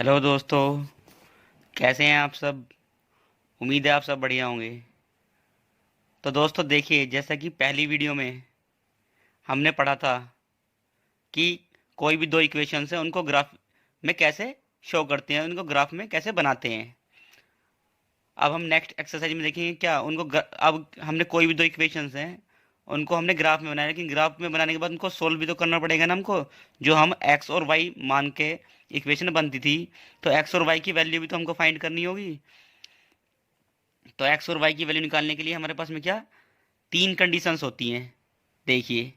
Hello दोस्तों। कैसे हैं आप सब। उम्मीद है आप सब बढ़िया होंगे। तो दोस्तों देखिए, जैसा कि पहली वीडियो में हमने पढ़ा था कि कोई भी दो इक्वेशंस हैं उनको ग्राफ में कैसे शो करते हैं, उनको ग्राफ में कैसे बनाते हैं। अब हम नेक्स्ट एक्सरसाइज में देखेंगे क्या उनको अब हमने कोई भी दो इक्वेशंस हैं उनको हमने ग्राफ में बनाया, लेकिन ग्राफ में बनाने के बाद उनको सोल्व भी तो करना पड़ेगा ना हमको। जो हम एक्स और वाई मान के इक्वेशन बनती थी, तो एक्स और वाई की वैल्यू भी तो हमको फाइंड करनी होगी। तो एक्स और वाई की वैल्यू निकालने के लिए हमारे पास में क्या तीन कंडीशंस होती हैं। देखिए,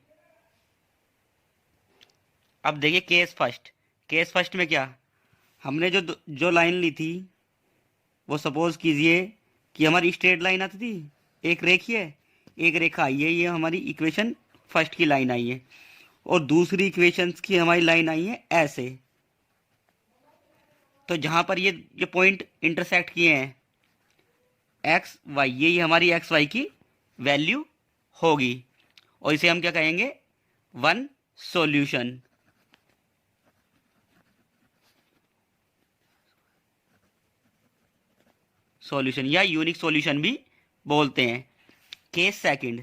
अब देखिए केस फर्स्ट में क्या हमने जो लाइन ली थी, वो सपोज कीजिए कि हमारी स्ट्रेट लाइन आती थी, एक रेखीय एक रेखा आई है, ये हमारी इक्वेशन फर्स्ट की लाइन आई है। और दूसरी इक्वेशन की हमारी लाइन आई है ऐसे। तो जहां पर ये पॉइंट इंटरसेक्ट किए हैं एक्स वाई, ये हमारी एक्स वाई की वैल्यू होगी। और इसे हम क्या कहेंगे, वन सॉल्यूशन। सॉल्यूशन या यूनिक सॉल्यूशन भी बोलते हैं। केस सेकंड,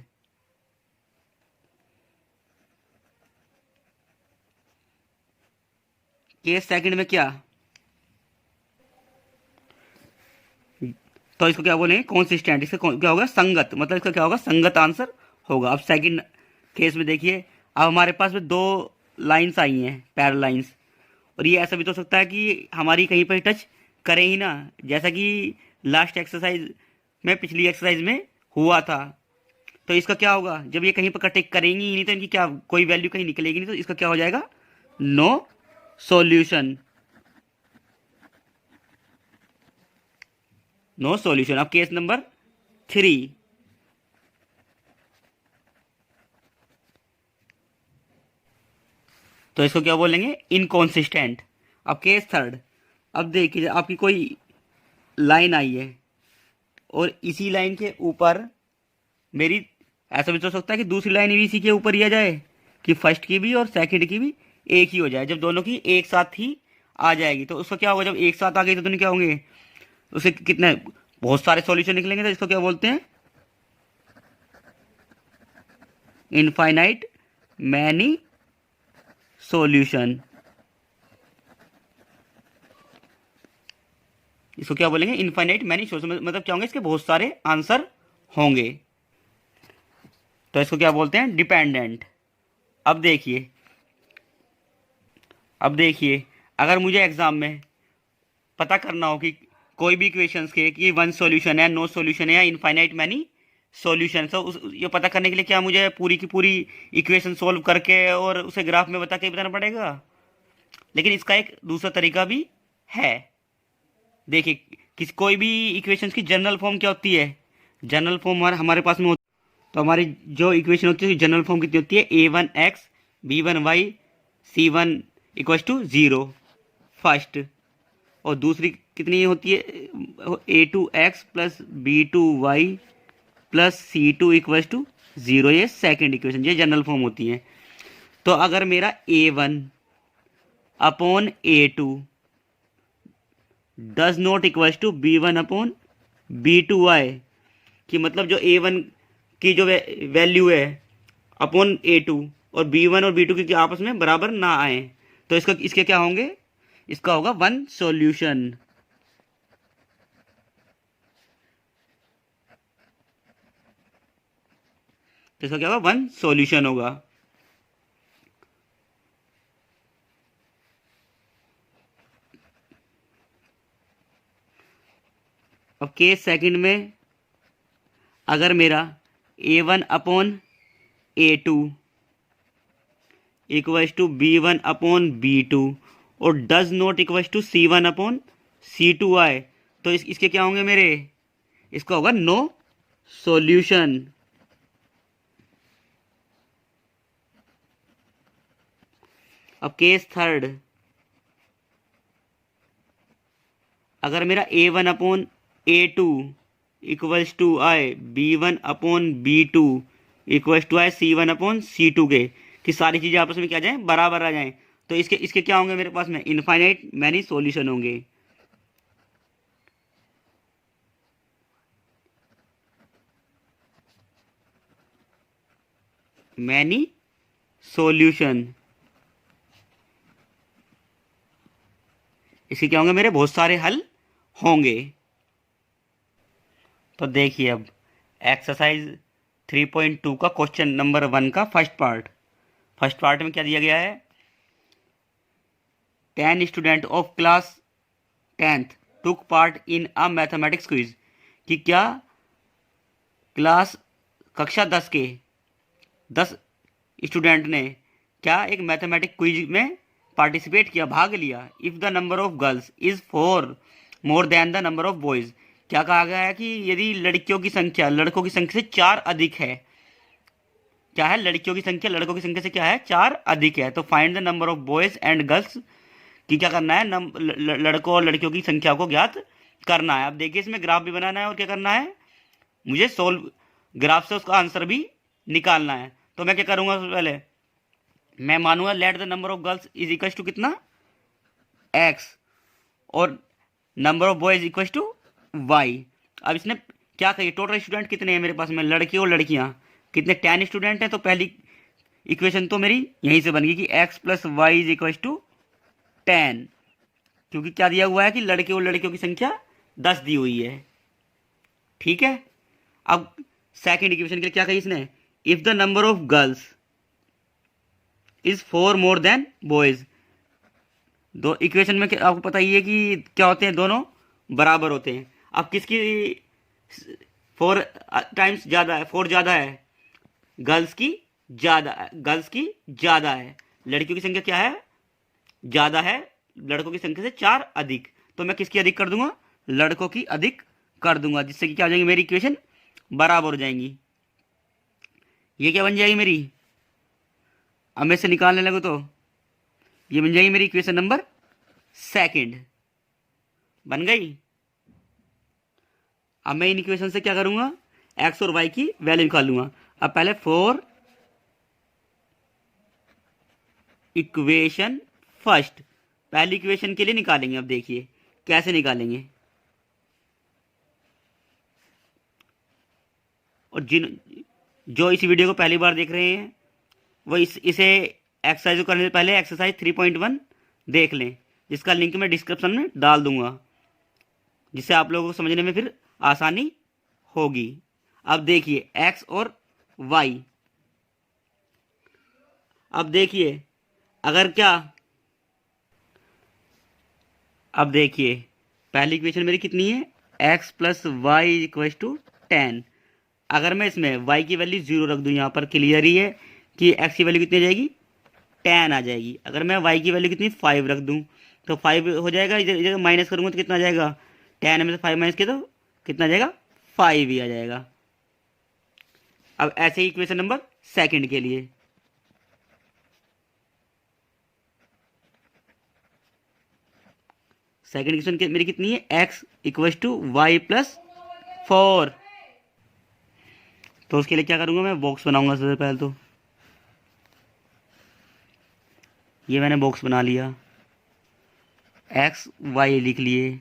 केस सेकंड में क्या, तो इसको क्या बोलेंगे, कॉन्सिस्टेंट। इसका क्या होगा, संगत। मतलब इसका क्या होगा, संगत आंसर होगा। अब सेकंड केस में देखिए, अब हमारे पास में दो लाइंस आई हैं, पैरेलल लाइंस। और ये ऐसा भी तो हो सकता है कि हमारी कहीं पर टच करे ही ना, जैसा कि लास्ट एक्सरसाइज में, पिछली एक्सरसाइज में हुआ था। तो इसका क्या होगा, जब ये कहीं पर कटेक्ट करेंगी ही नहीं, तो इनकी क्या कोई वैल्यू कहीं निकलेगी नहीं, तो इसका क्या हो जाएगा, नो सॉल्यूशन। No solution. अब केस नंबर 3, तो इसको क्या बोलेंगे, इनकॉन्सिस्टेंट। अब केस थर्ड, अब देखिए आपकी कोई लाइन आई है और इसी लाइन के ऊपर मेरी, ऐसा भी तो हो सकता है कि दूसरी लाइन भी इसी के ऊपर ही आ जाए, कि फर्स्ट की भी और सेकंड की भी एक ही हो जाए। जब दोनों की एक साथ ही आ जाएगी तो उसका क्या होगा, जब एक साथ आ गई तो दोनों क्या होंगे, उसे कितने बहुत सारे सॉल्यूशन निकलेंगे। तो इसको क्या बोलते हैं, इनफाइनाइट मैनी सॉल्यूशन। इसको क्या बोलेंगे, इनफाइनाइट मैनी सॉल्यूशन। मतलब क्या होंगे, इसके बहुत सारे आंसर होंगे। तो इसको क्या बोलते हैं, डिपेंडेंट। अब देखिए, अगर मुझे एग्जाम में पता करना हो कि कोई भी इक्वेशंस के कि वन सॉल्यूशन है, नो सॉल्यूशन है या इनफाइनाइट मैनी सॉल्यूशन, तो ये पता करने के लिए क्या मुझे पूरी की पूरी इक्वेशन सॉल्व करके और उसे ग्राफ में बता के बताना पड़ेगा। लेकिन इसका एक दूसरा तरीका भी है। देखिए, कोई भी इक्वेशंस की जनरल फॉर्म क्या होती है, जनरल फॉर्म हमारे पास में होती है। तो हमारी जो इक्वेशन होती है जनरल फॉर्म कितनी होती है, a1x b1y c1 equals to 0 first. और दूसरी कितनी होती है, a2x plus b2y plus c2 equals to 0, ये सेकेंड इक्वेशन, ये जनरल फॉर्म होती है। तो अगर मेरा a1 upon a2 does not equals to b1 upon b2y, कि मतलब जो a1 की जो वैल्यू है अपॉन a2 और b1 और b2 की आपस में बराबर ना आए, तो इसके क्या होंगे, इसका होगा वन सॉल्यूशन। तो इसका क्या होगा, वन सॉल्यूशन होगा। अब केस सेकंड में, अगर मेरा a1 upon a2 equals to b1 upon b2 और does not equals to c1 upon c2 आए, तो इसके क्या होंगे मेरे, इसका होगा नो सॉल्यूशन। अब केस थर्ड, अगर मेरा a1 upon a2 equals to आए b1 upon b2 equals to आए c1 अपॉन c2 के, कि सारी चीज़ें आपस में क्या जाए, बराबर आ जाएं, तो इसके इसके क्या होंगे मेरे पास में, इनफाइनाइट मैनी सॉल्यूशन होंगे। मैनी सॉल्यूशन, इसके क्या होंगे मेरे, बहुत सारे हल होंगे। तो देखिए अब एक्सरसाइज 3.2 का क्वेश्चन नंबर 1 का फर्स्ट पार्ट में क्या दिया गया है, 10 student of class 10th took part in a mathematics quiz, कि क्या क्लास कक्षा 10 के 10 स्टूडेंट ने क्या एक मैथमेटिक क्विज में पार्टिसिपेट किया, भाग लिया। If the number of girls is 4 more than the number of boys, क्या कहा गया है कि यदि लड़कियों की संख्या लड़कों की संख्या से 4 अधिक है, क्या है, लड़कियों की संख्या लड़कों की संख्या से क्या है, 4 अधिक है, तो find the number of boys and girls, कि क्या करना है, लड़कों और लड़कियों की संख्या को ज्ञात करना है। अब देखिए इसमें ग्राफ भी बनाना है और क्या करना है, मुझे सोल्व ग्राफ से उसका आंसर भी निकालना है। तो मैं क्या करूँगा, सबसे पहले मैं मानूंगा let the number of girls is equal to कितना, x, और number of boys equal to y। अब इसने क्या कही, टोटल स्टूडेंट कितने हैं मेरे पास में, लड़के और लड़कियां कितने, 10 स्टूडेंट हैं। तो पहली इक्वेशन तो मेरी यहीं से बन गई कि x plus y is equal to 10, क्योंकि क्या दिया हुआ है कि लड़के और लड़कियों की संख्या 10 दी हुई है। ठीक है, अब सेकेंड इक्वेशन के लिए क्या कही इसने, if the number of girls is 4 more than boys. दो इक्वेशन में आपको पता ही है कि क्या होते हैं, दोनों बराबर होते हैं। अब किसकी 4 टाइम्स ज़्यादा है, 4 ज़्यादा है, गर्ल्स की ज़्यादा है, लड़कियों की संख्या क्या है, ज़्यादा है, लड़कों की संख्या से 4 अधिक। तो मैं किसकी अधिक कर दूंगा, लड़कों की अधिक कर दूंगा, जिससे कि क्या हो जाएगी मेरी इक्वेशन बराबर हो जाएंगी। ये क्या बन जाएगी मेरी, अब मैं इसे निकालने लगूँ तो ये बन जाएगी मेरी इक्वेशन नंबर 2 बन गई। अब मैं इन इक्वेशन से क्या करूंगा, एक्स और वाई की वैल्यू निकाल लूंगा। अब पहले 4 इक्वेशन फर्स्ट, पहली इक्वेशन के लिए निकालेंगे। अब देखिए कैसे निकालेंगे, और जो इस वीडियो को पहली बार देख रहे हैं वो इसे एक्सरसाइज करने से पहले एक्सरसाइज 3.1 देख लें, जिसका लिंक मैं डिस्क्रिप्शन में डाल दूंगा, जिससे आप लोगों को समझने में फिर आसानी होगी। अब देखिए एक्स और वाई, अब देखिए अगर क्या, अब देखिए पहली इक्वेशन मेरी कितनी है, x plus y equal to 10। अगर मैं इसमें y की वैल्यू 0 रख दूं, यहाँ पर क्लियर ही है कि x की वैल्यू कितनी आ जाएगी, 10 आ जाएगी। अगर मैं y की वैल्यू कितनी 5 रख दूं तो 5 हो जाएगा, इधर इधर माइनस करूँगा तो कितना आ जाएगा, 10 में से 5 माइनस किया तो कितना आ जाएगा, 5 ही आ जाएगा। अब ऐसे ही इक्वेशन नंबर 2 के लिए, सेकंड इक्वेशन मेरी कितनी है, x equal to y plus 4। तो उसके लिए क्या करूँगा, मैं बॉक्स बनाऊंगा सबसे पहले। तो ये मैंने बॉक्स बना लिया, एक्स वाई लिख लिए।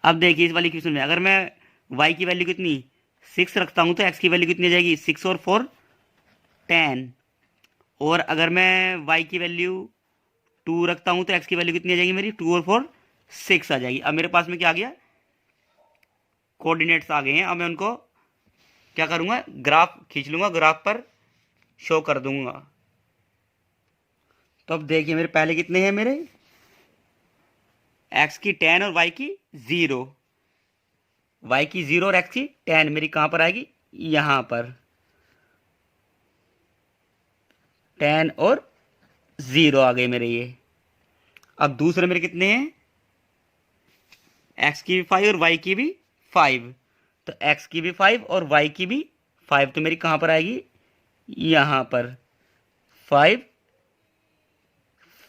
अब देखिए इस वाली इक्वेशन में अगर मैं y की वैल्यू कितनी 6 रखता हूँ तो x की वैल्यू कितनी आ जाएगी, 6 और 4 10। और अगर मैं y की वैल्यू 2 रखता हूँ तो x की वैल्यू कितनी आ जाएगी मेरी, 2 और 4 6 आ जाएगी। अब मेरे पास में क्या आ गया, कोऑर्डिनेट्स आ गए हैं। अब मैं उनको क्या करूँगा, ग्राफ खींच लूँगा, ग्राफ पर शो कर दूँगा। तो अब देखिए मेरे पहले कितने हैं, मेरे x की 10 और y की 0, y की 0 और x की 10 मेरी कहाँ पर आएगी, यहाँ पर 10 और 0 आ गए मेरे ये। अब दूसरे मेरे कितने हैं, x की भी 5 और y की भी 5, तो x की भी 5 और y की भी 5, तो मेरी कहाँ पर आएगी, यहाँ पर 5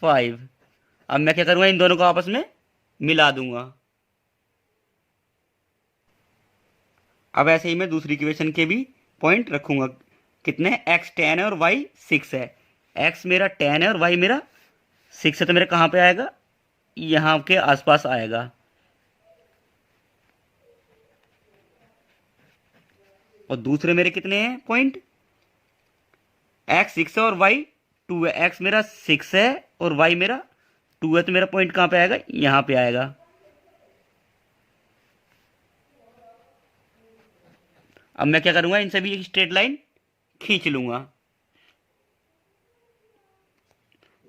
5। अब मैं क्या करूँगा, इन दोनों को आपस में मिला दूंगा। अब ऐसे ही मैं दूसरी इक्वेशन के भी पॉइंट रखूंगा, कितने, x 10 है और y 6 है, x मेरा 10 है और y मेरा 6 है तो मेरे कहाँ पे आएगा, यहाँ के आसपास आएगा। और दूसरे मेरे कितने हैं पॉइंट, एक्स 6 है और वाई 2 है। एक्स मेरा 6 है और वाई मेरा 2 है, तो मेरा पॉइंट कहाँ पे आएगा, यहाँ पे आएगा। अब मैं क्या करूंगा, इन सभी एक स्ट्रेट लाइन खींच लूंगा।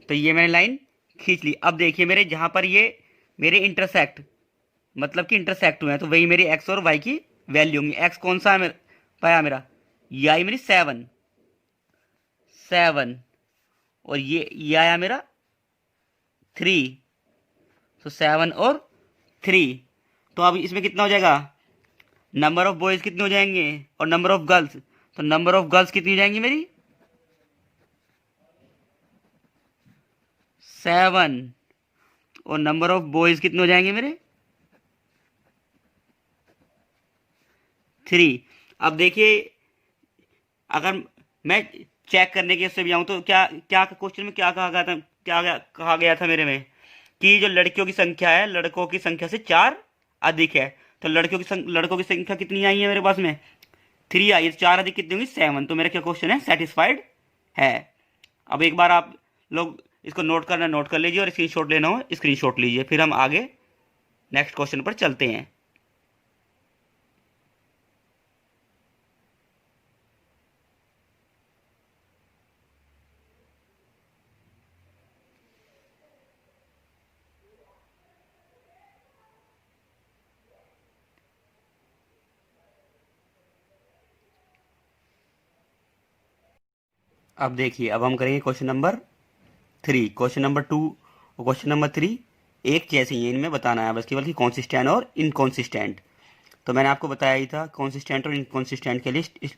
तो ये मैंने लाइन खींच ली। अब देखिए मेरे जहां पर ये मेरे इंटरसेक्ट, मतलब कि इंटरसेक्ट हुए हैं, तो वही मेरी एक्स और वाई की वैल्यू होंगी। एक्स कौन सा है पाया मेरा, ये आई मेरी 7 7, और ये आया मेरा 3, तो 7 और 3। तो अब इसमें कितना हो जाएगा, नंबर ऑफ बॉयज कितने हो जाएंगे और नंबर ऑफ गर्ल्स, तो नंबर ऑफ गर्ल्स कितनी हो जाएंगी मेरी 7, और नंबर ऑफ बॉयज कितने हो जाएंगे मेरे 3। अब देखिए अगर मैं चेक करने के उससे भी आऊँ तो क्या क्या क्वेश्चन में क्या कहा गया था, कहा गया था मेरे में कि जो लड़कियों की संख्या है लड़कों की संख्या से 4 अधिक है। तो लड़कों की संख्या कितनी आई है मेरे पास में 3 आई है, तो 4 अधिक कितनी होगी 7। तो मेरा क्या क्वेश्चन है, सेटिस्फाइड है। अब एक बार आप लोग इसको नोट करना नोट कर लीजिए, और स्क्रीनशॉट लेना हो स्क्रीनशॉट लीजिए, फिर हम आगे नेक्स्ट क्वेश्चन पर चलते हैं। अब देखिए अब हम करेंगे क्वेश्चन नंबर 3। क्वेश्चन नंबर 2 और क्वेश्चन नंबर 3 एक जैसे ही है, इनमें बताना है बस केवल कि कॉन्सिस्टेंट और इनकॉन्सिस्टेंट। तो मैंने आपको बताया ही था कॉन्सिस्टेंट और इनकॉन्सिस्टेंट के लिए इस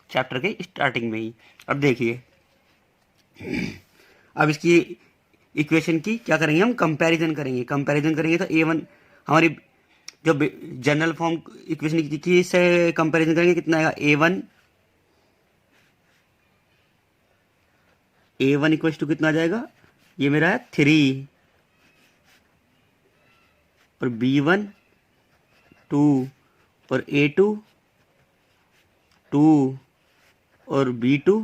चैप्टर के स्टार्टिंग में ही। अब देखिए अब इसकी इक्वेशन की क्या करेंगे, हम कंपैरिजन करेंगे। कंपैरिजन करेंगे तो A1 हमारी जो जनरल फॉर्म इक्वेशन की से कंपैरिजन करेंगे कितना आएगा, A1 इक्वल टू कितना आ जाएगा, ये मेरा है 3, और B1 2, और A2 2, और B2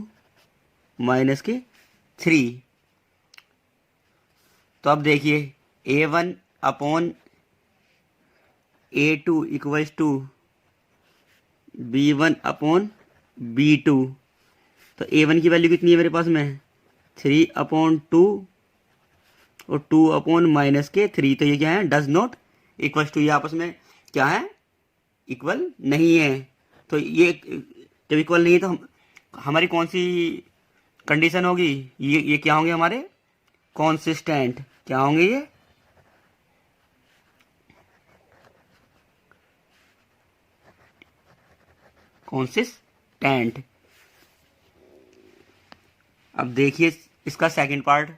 माइनस के 3। तो अब देखिए A1 upon A2 equals to B1 upon B2। तो A1 की वैल्यू कितनी है मेरे पास में 3/2, और 2/-3। तो ये क्या है, डज नॉट इक्वल्स टू, ये आपस में क्या है, इक्वल नहीं है। तो ये जब इक्वल नहीं है तो हमारी कौन सी कंडीशन होगी, ये क्या होंगे हमारे कॉन्सिस्टेंट। क्या होंगे ये कॉन्सिस्टेंट। अब देखिए इसका सेकंड पार्ट,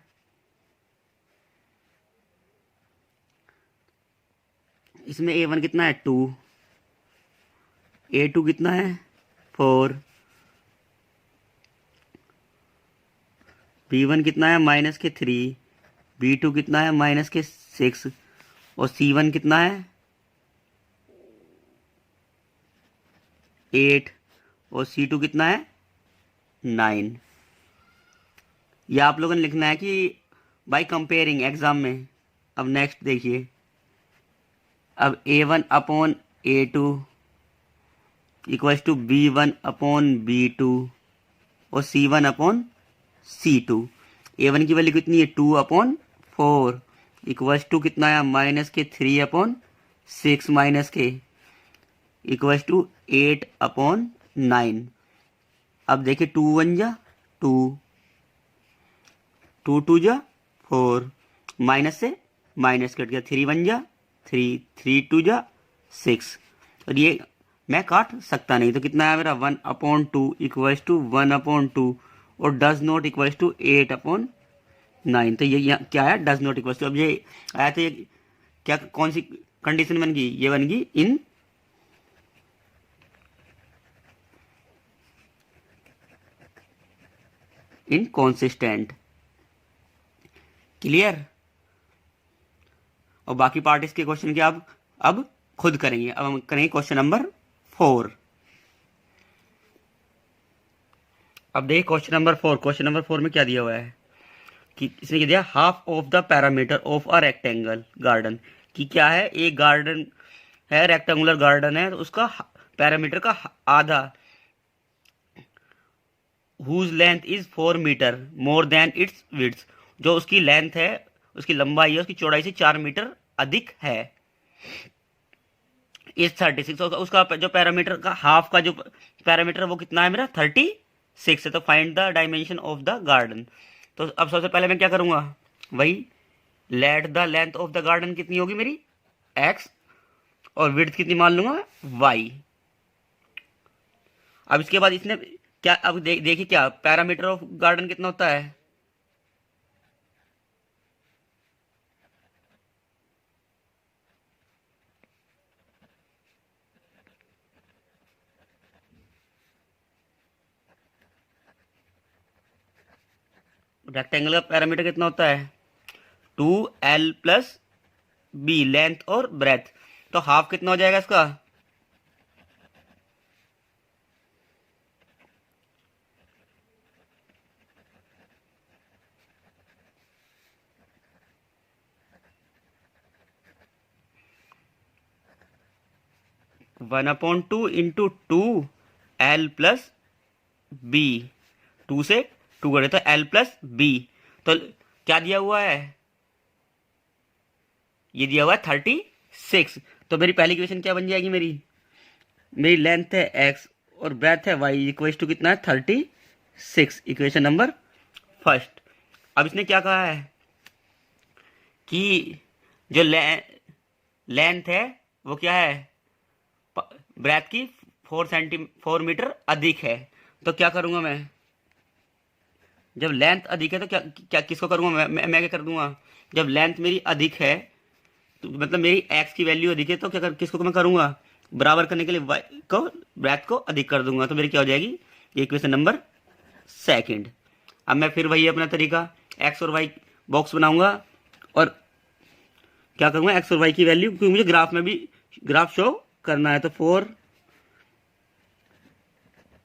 इसमें A1 कितना है 2, A2 कितना है 4, B1 कितना है -3, B2 कितना है -6, और C1 कितना है 8, और C2 कितना है 9। ये आप लोगों ने लिखना है कि बाय कंपेयरिंग एग्जाम में। अब नेक्स्ट देखिए, अब A1/A2 इक्वल्स टू B1/B2, और C1/C2। A1 की वैल्यू कितनी है 2/4 इक्वल्स टू कितना है -3/6 माइनस के इक्वल्स टू 8/9। अब देखिए 2 1 जा 2, 2 2 जा 4, माइनस से माइनस कट गया, 3 1 जा 3, 3 2 जा 6, और ये मैं काट सकता नहीं। तो कितना है मेरा 1/2 इक्वल्स टू 1/2, और डज नॉट इक्वल्स टू 8/9। तो ये क्या है, डज नॉट इक्वल्स टू। अब ये आया तो ये क्या कौन सी कंडीशन बन गई, ये बन गई इनकॉन्सिस्टेंट। क्लियर। और बाकी पार्ट इसके क्वेश्चन के अब खुद करेंगे। अब हम करेंगे क्वेश्चन नंबर 4। अब देखिए क्वेश्चन नंबर 4। क्वेश्चन नंबर 4 में क्या दिया हुआ है कि इसने क्या दिया, half of the parameter of a rectangle garden. कि क्या है, एक गार्डन है, रेक्टेंगुलर गार्डन है, तो उसका पैरामीटर का आधा, whose length is 4 metre more than its width. जो उसकी लेंथ है, उसकी लंबाई है, उसकी चौड़ाई से 4 मीटर अधिक है, इज 36। उसका जो पैरामीटर का हाफ का जो पैरामीटर वो कितना है मेरा, 36 है। तो find the dimension of the garden. तो अब सबसे पहले मैं क्या करूंगा, वही let the length of the garden कितनी होगी मेरी, x, और विड्थ कितनी मान लूंगा, y। अब इसके बाद इसने क्या, अब देखिए क्या पैरामीटर ऑफ गार्डन कितना होता है, रेक्टेंगल का पैरामीटर कितना होता है, 2l प्लस बी, लेंथ और ब्रेथ। तो हाफ कितना हो जाएगा इसका, 1/2 इंटू 2l प्लस बी। 2 से 2 करे तो l प्लस बी। तो क्या दिया हुआ है, ये दिया हुआ है 36। तो मेरी पहली इक्वेशन क्या बन जाएगी, मेरी लेंथ है x और ब्रेथ है y, इक्वल टू कितना है, 36। Equation number first. अब इसने क्या कहा है कि जो लेंथ है वो क्या है, ब्रेथ की 4 मीटर अधिक है। तो क्या करूंगा मैं, जब लेंथ अधिक है तो क्या क्या किसको करूंगा मैं क्या कर दूंगा, जब लेंथ मेरी अधिक है तो मतलब मेरी x की वैल्यू अधिक है, तो किसको मैं करूंगा, बराबर करने के लिए y को, ब्रेथ को अधिक कर दूंगा। तो मेरी क्या हो जाएगी, ये इक्वेशन नंबर सेकंड। अब मैं फिर वही अपना तरीका, x और y बॉक्स बनाऊंगा और क्या करूंगा, x और y की वैल्यू, क्योंकि मुझे ग्राफ में भी ग्राफ शो करना है। तो 4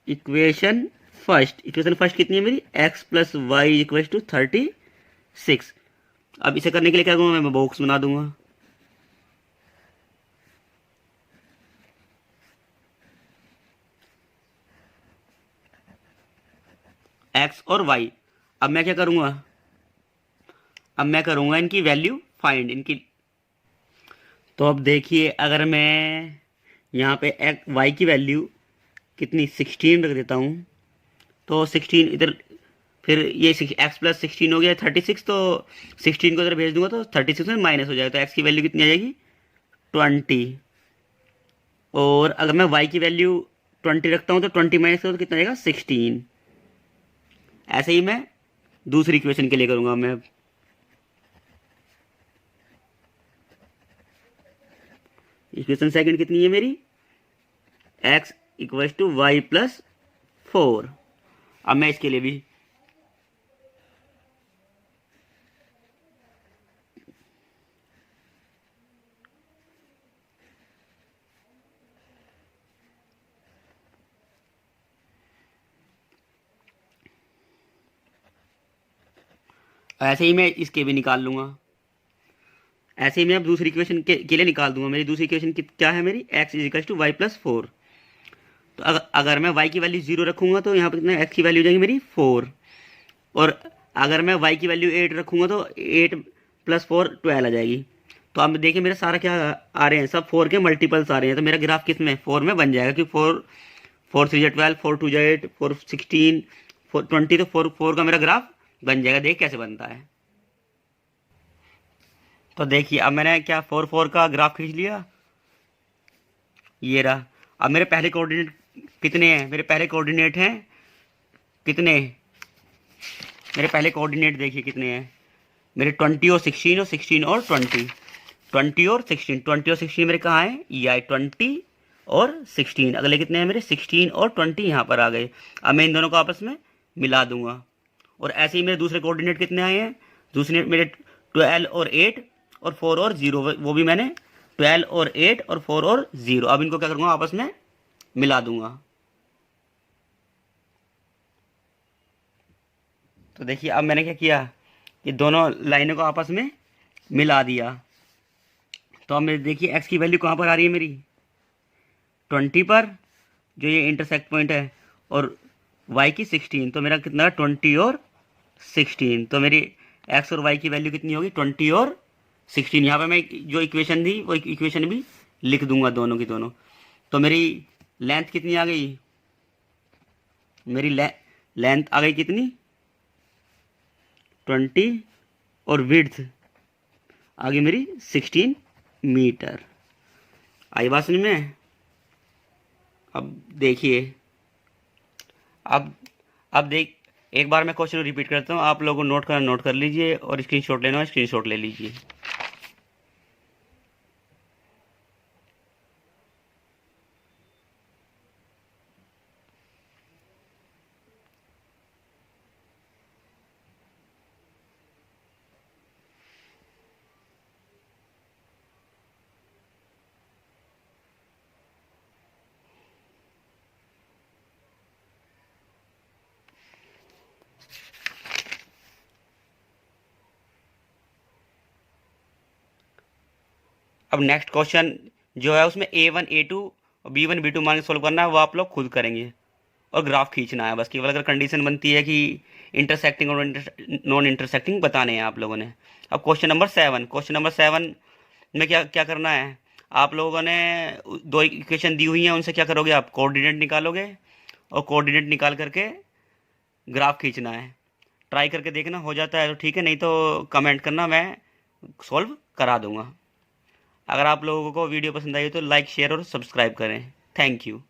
इक्वेशन फर्स्ट कितनी है मेरी, x plus y equal to 36। अब इसे करने के लिए क्या करूंगा, मैं बॉक्स बना दूंगा। x और y, अब मैं क्या करूंगा, अब मैं करूंगा इनकी वैल्यू फाइंड इनकी। तो अब देखिए, अगर मैं यहाँ पे y की वैल्यू कितनी 16 रख देता हूँ, तो 16 इधर, फिर ये x प्लस 16 हो गया 36, तो 16 को इधर भेज दूंगा तो 36 में माइनस हो जाएगा। तो x की वैल्यू कितनी आ जाएगी, 20। और अगर मैं y की वैल्यू 20 रखता हूँ तो 20 माइनस करो तो कितना आएगा, 16। ऐसे ही मैं दूसरी इक्वेशन के लिए करूंगा। मैं इक्वेशन सेकंड कितनी है मेरी, x equal to y plus 4। अब मैं इसके लिए भी ऐसे ही मैं इसके भी निकाल लूंगा। ऐसे ही मैं अब दूसरी इक्वेशन के लिए निकाल दूंगा। मेरी दूसरी इक्वेशन क्या है, मेरी x is equal to y plus 4। तो अगर मैं y की वैल्यू 0 रखूंगा तो यहाँ पर कितना, x की वैल्यू हो जाएगी मेरी 4। और अगर मैं y की वैल्यू 8 रखूंगा तो 8 प्लस 4 12 आ जाएगी। तो अब देखिए मेरा सारा क्या आ रहे हैं, सब 4 के मल्टीपल्स आ रहे हैं। तो मेरा ग्राफ किस में, 4 में बन जाएगा, क्योंकि 4 3 12, 4 2 8, 4 16, 4 20। तो 4 का मेरा ग्राफ बन जाएगा। देख कैसे बनता है। तो देखिए अब मैंने क्या 4 का ग्राफ खींच लिया, ये रहा। अब मेरे पहले कोऑर्डिनेट कितने हैं, मेरे पहले कोऑर्डिनेट हैं कितने, मेरे पहले कोऑर्डिनेट देखिए कितने हैं मेरे, 20 और 16 और 16 और 20, 20 और 16 मेरे कहाँ हैं, ये आए 20 और 16। अगले कितने हैं मेरे, 16 और 20 यहाँ पर आ गए। अब मैं इन दोनों को आपस में मिला दूंगा। और ऐसे ही मेरे दूसरे कोऑर्डिनेट कितने आए हैं, दूसरी मेरे 12 और 8 और 4 और 0, वो भी मैंने 12 और 8 और 4 और 0। अब इनको क्या करूँगा, आपस में मिला दूंगा। तो देखिए अब मैंने क्या किया, ये दोनों लाइनों को आपस में मिला दिया। तो अब मेरे देखिए x की वैल्यू कहाँ पर आ रही है मेरी, 20 पर, जो ये इंटरसेक्ट पॉइंट है, और y की 16। तो मेरा कितना 20 और 16। तो मेरी x और y की वैल्यू कितनी होगी, 20 और 16। यहाँ पे मैं जो इक्वेशन थी वो इक्वेशन भी लिख दूंगा दोनों की दोनों। तो मेरी लेंथ कितनी आ गई, मेरी लेंथ आ गई कितनी 20, और विड्थ आ गई मेरी 16 मीटर। आई बात समझ में। अब देखिए, अब देख, एक बार मैं क्वेश्चन रिपीट करता हूँ, आप लोगों को नोट कर लीजिए, और स्क्रीनशॉट लेना है स्क्रीनशॉट ले लीजिए। अब नेक्स्ट क्वेश्चन जो है उसमें A1 A2 और B1 B2 मान के सोल्व करना है, वो आप लोग खुद करेंगे, और ग्राफ खींचना है बस। केवल अगर कंडीशन बनती है कि इंटरसेक्टिंग और नॉन इंटरसेक्टिंग बताने हैं आप लोगों ने। अब क्वेश्चन नंबर 7 में क्या क्या करना है, आप लोगों ने दो इक्वेशन दी हुई हैं, उनसे क्या करोगे, आप कोऑर्डिनेट निकालोगे, और कोऑर्डिनेट निकाल करके ग्राफ खींचना है। ट्राई करके देखना, हो जाता है तो ठीक है, नहीं तो कमेंट करना, मैं सॉल्व करा दूंगा। अगर आप लोगों को वीडियो पसंद आई हो तो लाइक शेयर और सब्सक्राइब करें। Thank you.